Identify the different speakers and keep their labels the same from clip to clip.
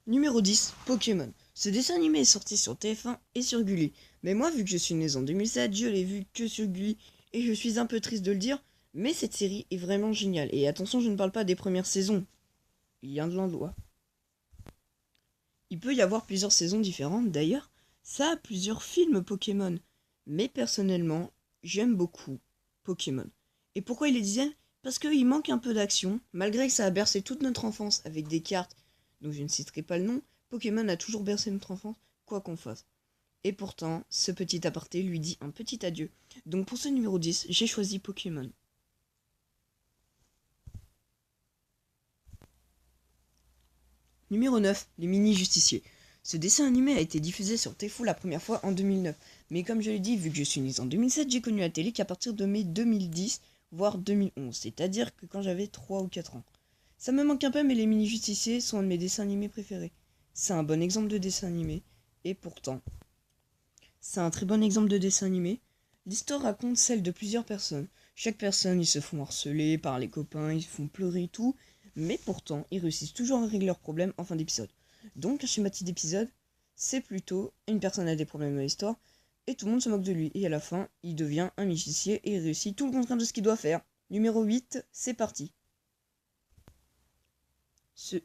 Speaker 1: Numéro 10, Pokémon. Ce dessin animé est sorti sur TF1 et sur Gulli. Mais moi, vu que je suis né en 2007, je l'ai vu que sur Gulli. Et je suis un peu triste de le dire, mais cette série est vraiment géniale. Et attention, je ne parle pas des premières saisons. Il y a de l'endroit. Il peut y avoir plusieurs saisons différentes d'ailleurs. Ça a plusieurs films Pokémon. Mais personnellement, j'aime beaucoup Pokémon. Et pourquoi il les disait? Parce qu'il manque un peu d'action. Malgré que ça a bercé toute notre enfance avec des cartes dont je ne citerai pas le nom, Pokémon a toujours bercé notre enfance, quoi qu'on fasse. Et pourtant, ce petit aparté lui dit un petit adieu. Donc pour ce numéro 10, j'ai choisi Pokémon. Numéro 9, les mini-justiciers. Ce dessin animé a été diffusé sur TFO la première fois en 2009. Mais comme je l'ai dit, vu que je suis né en 2007, j'ai connu la télé qu'à partir de mai 2010, voire 2011. C'est-à-dire que quand j'avais 3 ou 4 ans. Ça me manque un peu, mais les mini-justiciers sont un de mes dessins animés préférés. C'est un bon exemple de dessin animé. Et pourtant, c'est un très bon exemple de dessin animé. L'histoire raconte celle de plusieurs personnes. Chaque personne, ils se font harceler par les copains, ils se font pleurer et tout. Mais pourtant, ils réussissent toujours à régler leurs problèmes en fin d'épisode. Donc, un schématique d'épisode, c'est plutôt une personne a des problèmes dans l'histoire et tout le monde se moque de lui. Et à la fin, il devient un magicien et il réussit tout le contraire de ce qu'il doit faire. Numéro 8, c'est parti.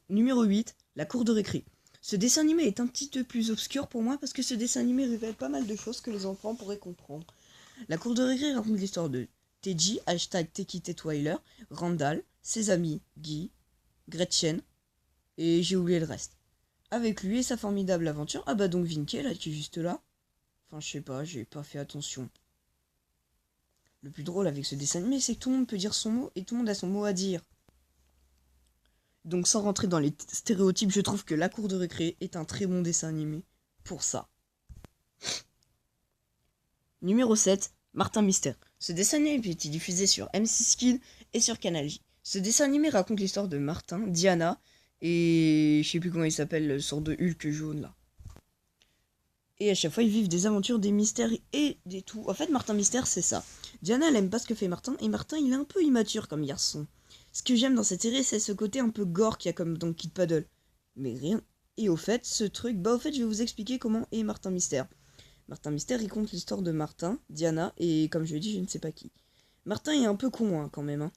Speaker 1: Numéro 8, la cour de récré. Ce dessin animé est un petit peu plus obscur pour moi parce que ce dessin animé révèle pas mal de choses que les enfants pourraient comprendre. La cour de récré raconte l'histoire de Teji, hashtag Tekitweiler, Randall, ses amis Guy, Gretchen, et j'ai oublié le reste. Avec lui et sa formidable aventure, ah bah donc Vinky là qui est juste là. Enfin je sais pas, j'ai pas fait attention. Le plus drôle avec ce dessin animé, c'est que tout le monde peut dire son mot et tout le monde a son mot à dire. Donc sans rentrer dans les stéréotypes, je trouve que La Cour de récré est un très bon dessin animé pour ça. Numéro 7, Martin Mystère. Ce dessin animé a été diffusé sur M6 Kids et sur Canal J. Ce dessin animé raconte l'histoire de Martin, Diana et je sais plus comment il s'appelle, le sort de Hulk jaune là. Et à chaque fois, ils vivent des aventures, des mystères et des tout. En fait, Martin Mystère, c'est ça. Diana, elle aime pas ce que fait Martin, et Martin, il est un peu immature comme garçon. Ce que j'aime dans cette série, c'est ce côté un peu gore qu'il y a comme dans Kid Paddle. Mais rien. Et au fait, ce truc, je vais vous expliquer comment est Martin Mystère. Martin Mystère, il compte l'histoire de Martin, Diana, et comme je l'ai dit, je ne sais pas qui. Martin est un peu con, hein, quand même, hein.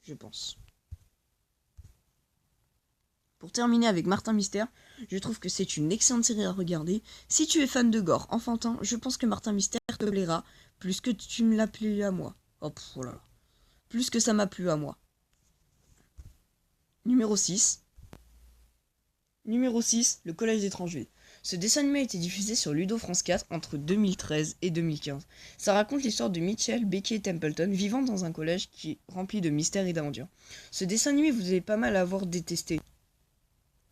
Speaker 1: Je pense. Pour terminer avec Martin Mystère, je trouve que c'est une excellente série à regarder. Si tu es fan de gore enfantin, je pense que Martin Mystère te plaira plus que tu me l'as plu à moi. Oh, oh là là. Plus que ça m'a plu à moi. Numéro 6. Numéro 6, le Collège d'Étrangeville. Ce dessin animé a été diffusé sur Ludo France 4 entre 2013 et 2015. Ça raconte l'histoire de Mitchell, Becky et Templeton vivant dans un collège qui est rempli de mystères et d'aventures. Ce dessin animé vous avez pas mal à avoir détesté.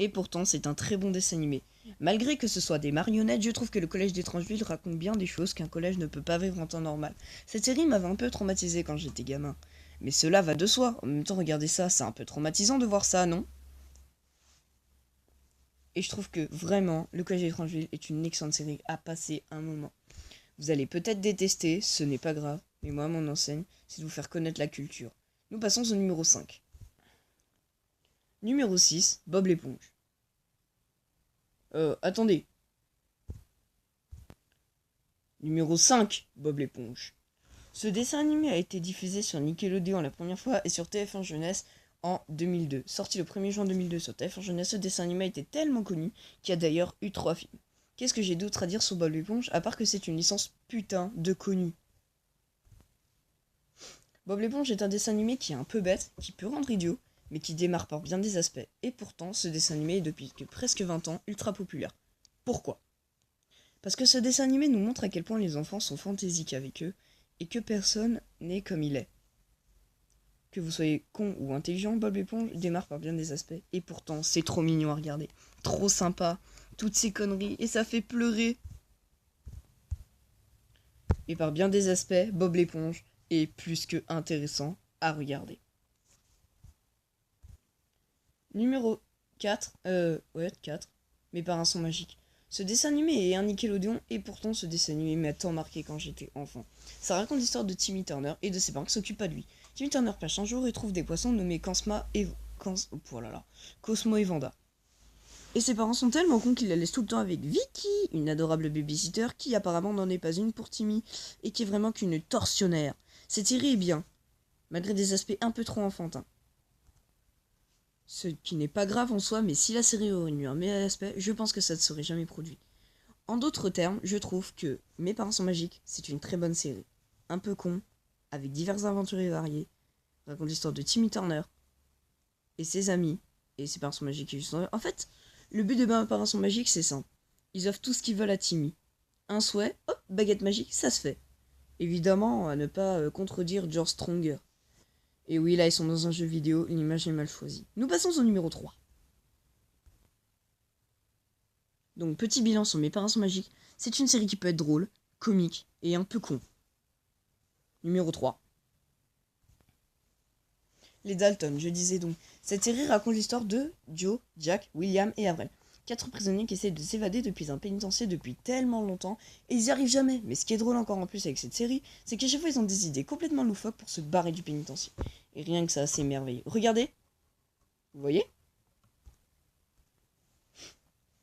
Speaker 1: Et pourtant, c'est un très bon dessin animé. Malgré que ce soit des marionnettes, je trouve que le Collège d'Étrangeville raconte bien des choses qu'un collège ne peut pas vivre en temps normal. Cette série m'avait un peu traumatisé quand j'étais gamin. Mais cela va de soi. En même temps, regardez ça, c'est un peu traumatisant de voir ça, non? Et je trouve que vraiment, le Collège d'Étrangeville est une excellente série à passer un moment. Vous allez peut-être détester, ce n'est pas grave. Mais moi, mon enseigne, c'est de vous faire connaître la culture. Nous passons au numéro 5. Numéro 6, Bob l'éponge. Attendez. Numéro 5, Bob l'éponge. Ce dessin animé a été diffusé sur Nickelodeon la première fois et sur TF1 Jeunesse en 2002. Sorti le 1er juin 2002 sur TF1 Jeunesse, ce dessin animé a été tellement connu qu'il y a d'ailleurs eu 3 films. Qu'est-ce que j'ai d'autre à dire sur Bob l'éponge, à part que c'est une licence putain de connue. Bob l'éponge est un dessin animé qui est un peu bête, qui peut rendre idiot, mais qui démarre par bien des aspects. Et pourtant, ce dessin animé est depuis presque 20 ans ultra populaire. Pourquoi? Parce que ce dessin animé nous montre à quel point les enfants sont fantaisiques avec eux, et que personne n'est comme il est. Que vous soyez con ou intelligent, Bob l'éponge démarre par bien des aspects, et pourtant c'est trop mignon à regarder. Trop sympa, toutes ces conneries, et ça fait pleurer. Et par bien des aspects, Bob l'éponge est plus que intéressant à regarder. Numéro 4, 4, mais par un son magique. Ce dessin animé est un Nickelodeon et pourtant ce dessin animé m'a tant marqué quand j'étais enfant. Ça raconte l'histoire de Timmy Turner et de ses parents qui s'occupent pas de lui. Timmy Turner pêche un jour et trouve des poissons nommés Oh là là, Cosmo et Vanda. Et ses parents sont tellement cons qu'ils la laissent tout le temps avec Vicky, une adorable babysitter qui apparemment n'en est pas une pour Timmy et qui est vraiment qu'une tortionnaire. Cette série est bien, malgré des aspects un peu trop enfantins. Ce qui n'est pas grave en soi, mais si la série aurait eu un meilleur aspect, je pense que ça ne serait jamais produit. En d'autres termes, je trouve que Mes parents sont magiques, c'est une très bonne série. Un peu con, avec diverses aventures variées, raconte l'histoire de Timmy Turner et ses amis, et ses parents sont magiques. En fait, le but de Mes parents sont magiques, c'est simple. Ils offrent tout ce qu'ils veulent à Timmy. Un souhait, hop, baguette magique, ça se fait. Évidemment, à ne pas contredire George Stronger. Et oui, là, ils sont dans un jeu vidéo, l'image est mal choisie. Nous passons au numéro 3. Donc, petit bilan sur Mes parents sont magiques. C'est une série qui peut être drôle, comique et un peu con. Numéro 3. Les Dalton, je disais donc. Cette série raconte l'histoire de Joe, Jack, William et Avril. 4 prisonniers qui essaient de s'évader depuis un pénitencier depuis tellement longtemps, et ils n'y arrivent jamais. Mais ce qui est drôle encore en plus avec cette série, c'est qu'à chaque fois ils ont des idées complètement loufoques pour se barrer du pénitencier. Et rien que ça, c'est merveilleux. Regardez. Vous voyez?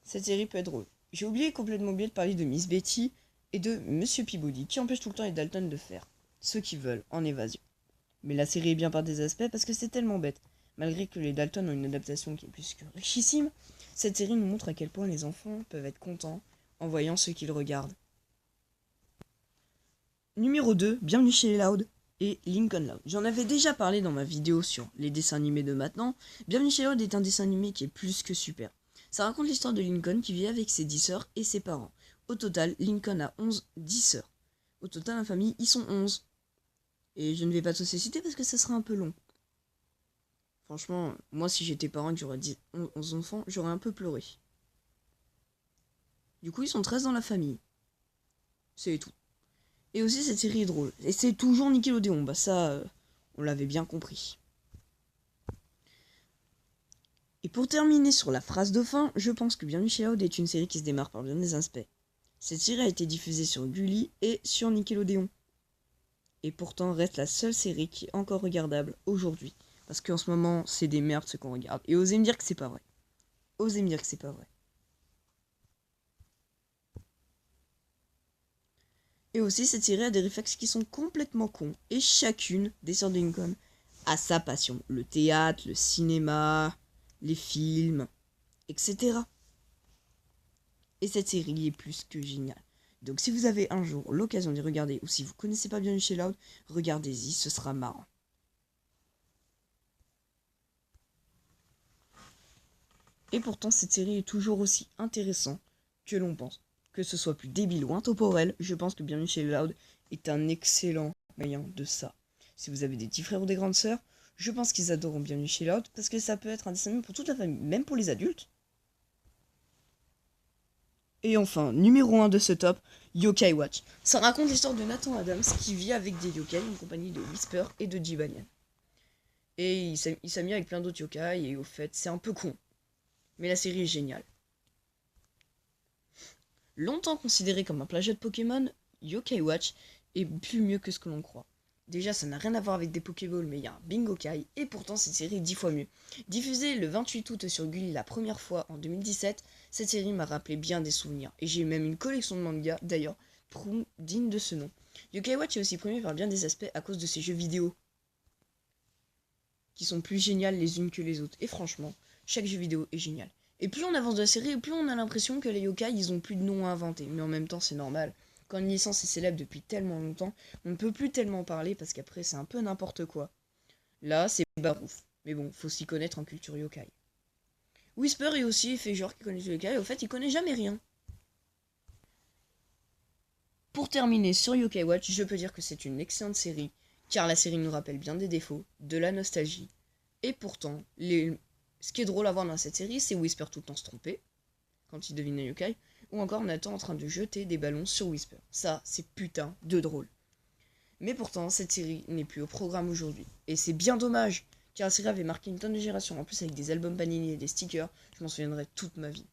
Speaker 1: Cette série peut être drôle. J'ai complètement oublié de parler de Miss Betty et de Monsieur Peabody, qui empêchent tout le temps les Dalton de faire ce qu'ils veulent en évasion. Mais la série est bien par des aspects parce que c'est tellement bête. Malgré que les Dalton ont une adaptation qui est plus que richissime, cette série nous montre à quel point les enfants peuvent être contents en voyant ce qu'ils regardent. Numéro 2, Bienvenue chez les Loud et Lincoln Loud. J'en avais déjà parlé dans ma vidéo sur les dessins animés de maintenant. Bienvenue chez les Loud est un dessin animé qui est plus que super. Ça raconte l'histoire de Lincoln qui vit avec ses 10 sœurs et ses parents. Au total, Lincoln a 10 sœurs. Au total, la famille, ils sont 11. Et je ne vais pas tous les citer parce que ça sera un peu long. Franchement, moi si j'étais parent et que j'aurais 11 enfants, j'aurais un peu pleuré. Du coup, ils sont 13 dans la famille. C'est tout. Et aussi, cette série est drôle. Et c'est toujours Nickelodeon. Bah ça, on l'avait bien compris. Et pour terminer sur la phrase de fin, je pense que Bienvenue chez Loud est une série qui se démarre par bien des aspects. Cette série a été diffusée sur Gulli et sur Nickelodeon. Et pourtant reste la seule série qui est encore regardable aujourd'hui. Parce qu'en ce moment, c'est des merdes ce qu'on regarde. Et osez me dire que c'est pas vrai. Osez me dire que c'est pas vrai. Et aussi, cette série a des réflexes qui sont complètement cons. Et chacune des sœurs de Lincoln a sa passion. Le théâtre, le cinéma, les films, etc. Et cette série est plus que géniale. Donc si vous avez un jour l'occasion d'y regarder, ou si vous connaissez pas bien chez Loud, regardez-y, ce sera marrant. Et pourtant, cette série est toujours aussi intéressante que l'on pense. Que ce soit plus débile ou intemporel, je pense que Bienvenue chez Loud est un excellent moyen de ça. Si vous avez des petits frères ou des grandes sœurs, je pense qu'ils adoreront Bienvenue chez Loud parce que ça peut être un dessin animé pour toute la famille, même pour les adultes. Et enfin, numéro 1 de ce top, Yokai Watch. Ça raconte l'histoire de Nathan Adams qui vit avec des yokai en compagnie de Whisper et de Jibanian. Et il s'amuse avec plein d'autres yokai et au fait, c'est un peu con. Mais la série est géniale. Longtemps considéré comme un plagiat de Pokémon, Yokai Watch est plus mieux que ce que l'on croit. Déjà, ça n'a rien à voir avec des Pokéballs, mais il y a un Bingokai, et pourtant cette série est 10 fois mieux. Diffusée le 28 août sur Gulli la première fois en 2017, cette série m'a rappelé bien des souvenirs, et j'ai même une collection de mangas, d'ailleurs, digne de ce nom. Yokai Watch est aussi primé par bien des aspects à cause de ses jeux vidéo, qui sont plus géniales les unes que les autres, et franchement, chaque jeu vidéo est génial. Et plus on avance de la série, plus on a l'impression que les yokai, ils ont plus de noms à inventer, mais en même temps c'est normal. Quand une licence est célèbre depuis tellement longtemps, on ne peut plus tellement parler parce qu'après c'est un peu n'importe quoi. Là, c'est barouf. Mais bon, faut s'y connaître en culture yokai. Whisper est aussi fait genre qu'il connaît les yokai, au fait il connaît jamais rien. Pour terminer sur Yokai Watch, je peux dire que c'est une excellente série, car la série nous rappelle bien des défauts, de la nostalgie. Et pourtant, ce qui est drôle à voir dans cette série, c'est Whisper tout le temps se tromper, quand il devine un yokai, ou encore Nathan en train de jeter des ballons sur Whisper. Ça, c'est putain de drôle. Mais pourtant, cette série n'est plus au programme aujourd'hui. Et c'est bien dommage, car la série avait marqué une tonne de générations, en plus avec des albums Panini et des stickers, je m'en souviendrai toute ma vie.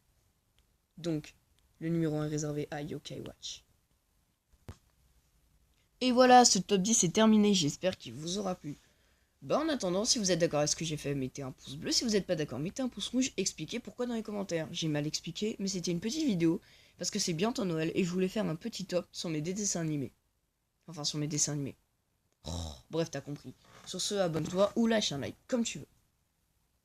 Speaker 1: Donc, le numéro 1 est réservé à Yokai Watch. Et voilà, ce top 10 est terminé, j'espère qu'il vous aura plu. Bah en attendant, si vous êtes d'accord avec ce que j'ai fait, mettez un pouce bleu. Si vous n'êtes pas d'accord, mettez un pouce rouge. Expliquez pourquoi dans les commentaires. J'ai mal expliqué, mais c'était une petite vidéo. Parce que c'est bientôt Noël et je voulais faire un petit top sur mes dessins animés. Enfin, sur mes dessins animés. Oh, bref, t'as compris. Sur ce, abonne-toi ou lâche un like, comme tu veux.